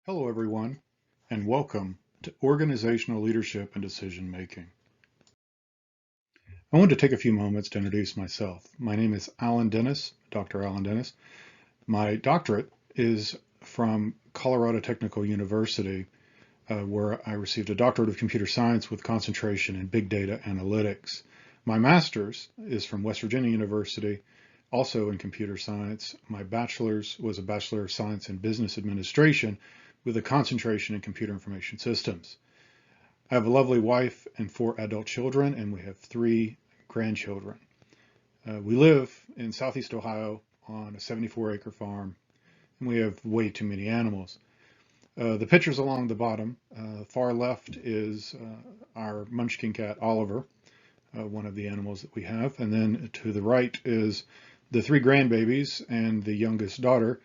Hello, everyone, and welcome to Organizational Leadership and Decision Making. I want to take a few moments to introduce myself. My name is Alan Dennis, Dr. Alan Dennis. My doctorate is from Colorado Technical University, where I received a doctorate of computer science with concentration in big data analytics. My master's is from West Virginia University, also in computer science. My bachelor's was a Bachelor of Science in Business Administration with a concentration in computer information systems. I have a lovely wife and 4 adult children, and we have 3 grandchildren. We live in Southeast Ohio on a 74-acre farm, and we have way too many animals. The pictures along the bottom, far left is our munchkin cat, Oliver, one of the animals that we have. And then to the right is the 3 grandbabies and the youngest daughter.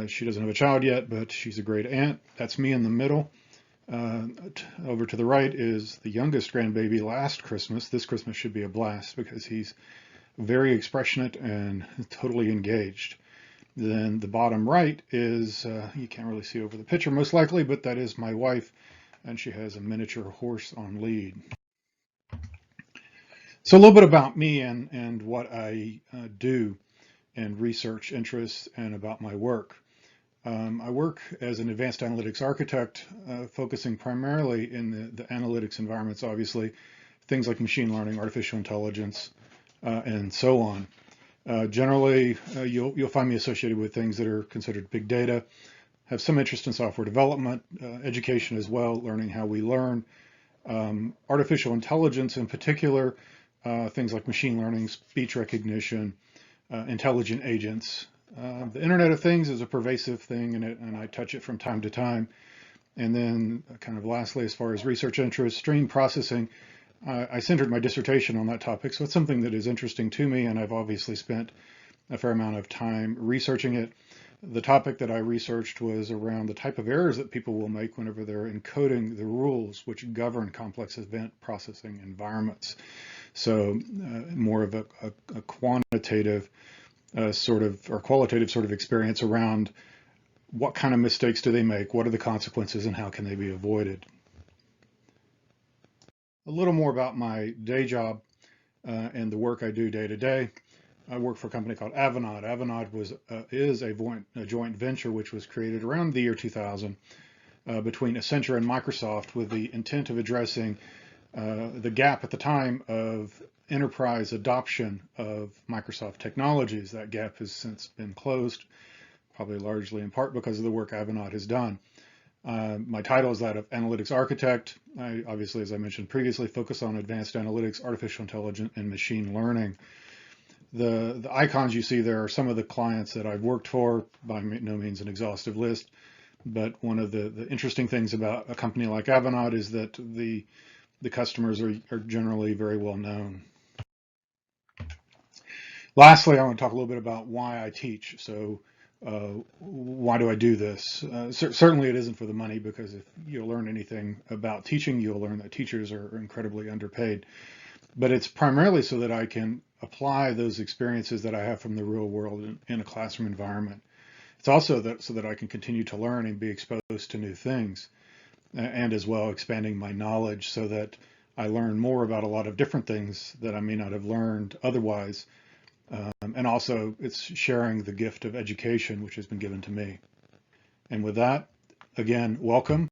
She doesn't have a child yet, but she's a great aunt. That's me in the middle. Over to the right is the youngest grandbaby last Christmas. This Christmas should be a blast because he's very expressionate and totally engaged. Then the bottom right is, you can't really see over the picture most likely, but that is my wife, and she has a miniature horse on lead. So a little bit about me and what I do and research interests and about my work. I work as an advanced analytics architect, focusing primarily in the analytics environments, obviously, things like machine learning, artificial intelligence, and so on. Generally, you'll find me associated with things that are considered big data, have some interest in software development, education as well, learning how we learn, artificial intelligence in particular, things like machine learning, speech recognition, intelligent agents. The Internet of Things is a pervasive thing, and I touch it from time to time. And then kind of lastly, as far as research interests, stream processing, I centered my dissertation on that topic. So it's something that is interesting to me, and I've obviously spent a fair amount of time researching it. The topic that I researched was around the type of errors that people will make whenever they're encoding the rules which govern complex event processing environments. So more of a quantitative or qualitative sort of experience around what kind of mistakes do they make, what are the consequences, and how can they be avoided. A little more about my day job and the work I do day to day. I work for a company called Avanade. Avanade is a joint venture which was created around the year 2000 between Accenture and Microsoft with the intent of addressing the gap at the time of enterprise adoption of Microsoft technologies. That gap has since been closed, probably largely in part because of the work Avanade has done. My title is that of Analytics Architect. I obviously, as I mentioned previously, focus on advanced analytics, artificial intelligence, and machine learning. The icons you see there are some of the clients that I've worked for, by no means an exhaustive list, but one of the interesting things about a company like Avanade is that the customers are generally very well known. Lastly, I want to talk a little bit about why I teach. So why do I do this? Certainly it isn't for the money, because if you learn anything about teaching, you'll learn that teachers are incredibly underpaid. But it's primarily so that I can apply those experiences that I have from the real world in a classroom environment. It's also so that I can continue to learn and be exposed to new things, and as well expanding my knowledge so that I learn more about a lot of different things that I may not have learned otherwise. And also it's sharing the gift of education which has been given to me. And with that, again, welcome.